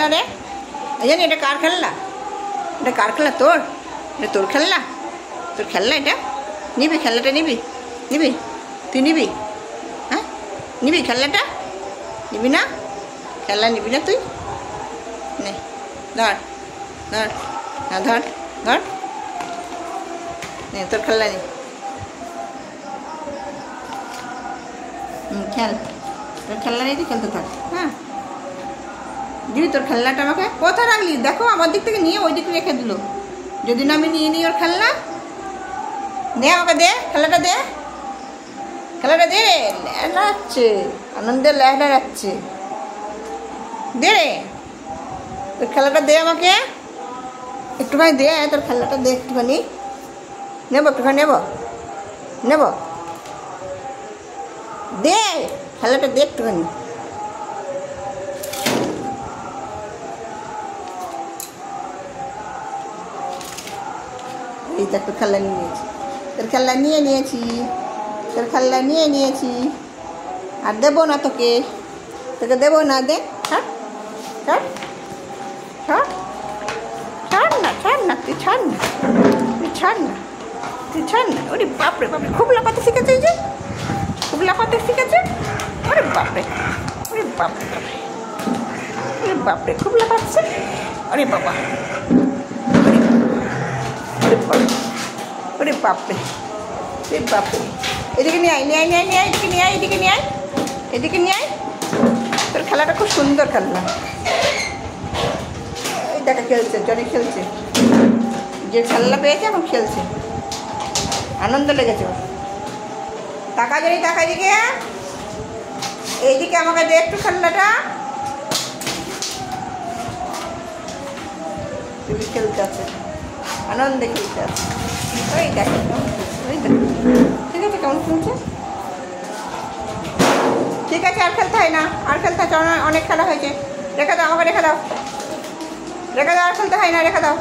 খেলনা রে? এই জানি এটা কার খেলনা? এটা কার খেলনা? তোর? এটা তোর খেলনা? তোর খেলনা এটা? নিবি খেলনাটা? নিবি? নিবি? তুই নিবি? হ্যাঁ, নিবি খেলনাটা? নিবি না? খেলনা নিবি না তুই? নে ধর ধর, না ধর ধর, নে তোর খেলনা নি। খেল, তোর খেলনা নিয়ে তুই খেলতে থাক। হ্যাঁ, দিবি তোর খেলনাটা আমাকে? কোথায় রাখলি? দেখো আমার দিক থেকে নিয়ে ওই দিকে রেখে দিল। যদি না আমি নিয়ে নিই ওর খেলনা। দে আমাকে, দে খেলাটা, দে খেলাটা, দে রে। লেহড়াচ্ছে, আনন্দে লেহড়াচ্ছে। দে রে তোর খেলাটা, দে আমাকে একটুখানি, দে তোর খেলাটা, দে একটুখানি। নেবো একটুখানি, নেবো নেবো, দে খেলাটা, দে একটুখানি। এই দেখ তোর খেলনা নিয়ে নিয়েছি, তোর খেলনা নিয়ে নিয়েছি, তোর খেলনা নিয়ে নিয়েছি। আর দেবো না তোকে, তোকে দেবো না। দে, ছাড় ছাড় ছাড়, ছাড় না, ছাড় না, তুই ছাড় না, তুই ছাড় না, তুই ছাড় না। ওরে বাপরে বাপরে, খুব লাফাতে শিখেছে, যে খুব লাফাতে শিখেছে। ওরে বাপরে, ওরে বাপরে বাপরে, ওরে বাপরে, খুব লাফাচ্ছে। ওরে বাবা, ওরে বাপরে, ওরে বাপরে। এদিকে নিয়ে আয়, নিয়ে আয়, নিয়ে আয়, নিয়ে আয়, এদিকে নিয়ে আয়, এদিকে নিয়ে আয়, এদিকে নিয়ে আয়। তোর খেলাটা খুব সুন্দর খেলনা। এই দেখা খেলছে, জনি খেলছে, যে খেলনা পেয়েছে এখন খেলছে, আনন্দ লেগেছে। টাকা জনি, টাকা এদিকে, এইদিকে আমাকে দে একটু খেলনাটা। তুই খেলতে আছে, আনন্দে খেলতে আছে। ওই দেখ, ওই দেখ, ঠিক আছে কেমন খেলছে। ঠিক আছে, আর খেলতে হয় না, আর খেলতে হয়, অনেক খেলা হয়েছে। রেখে দাও আমাকে, রেখে দাও, রেখে দাও, আর খেলতে হয় না, রেখে দাও।